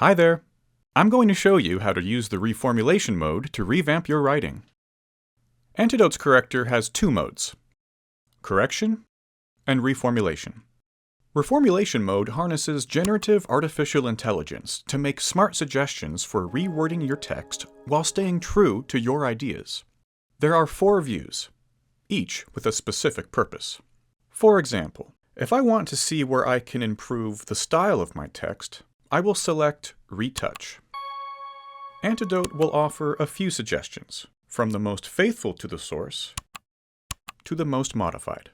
Hi there! I'm going to show you how to use the reformulation mode to revamp your writing. Antidote's corrector has two modes: correction and reformulation. Reformulation mode harnesses generative artificial intelligence to make smart suggestions for rewording your text while staying true to your ideas. There are 4 views, each with a specific purpose. For example, if I want to see where I can improve the style of my text, I will select Retouch. Antidote will offer a few suggestions, from the most faithful to the source to the most modified.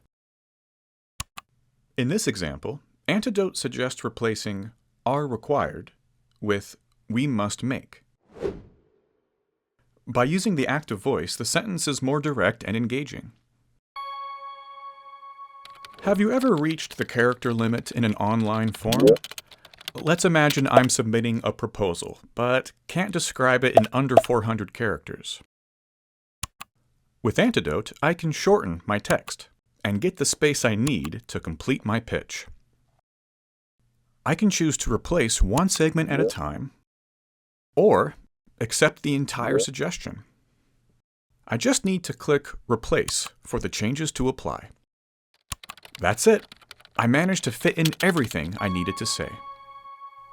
In this example, Antidote suggests replacing "are required" with "we must make." By using the active voice, the sentence is more direct and engaging. Have you ever reached the character limit in an online form? Let's imagine I'm submitting a proposal, but can't describe it in under 400 characters. With Antidote, I can shorten my text and get the space I need to complete my pitch. I can choose to replace one segment at a time, or accept the entire suggestion. I just need to click Replace for the changes to apply. That's it! I managed to fit in everything I needed to say.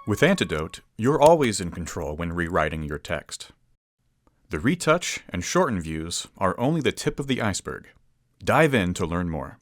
With Antidote, you're always in control when rewriting your text. The retouch and shorten views are only the tip of the iceberg. Dive in to learn more.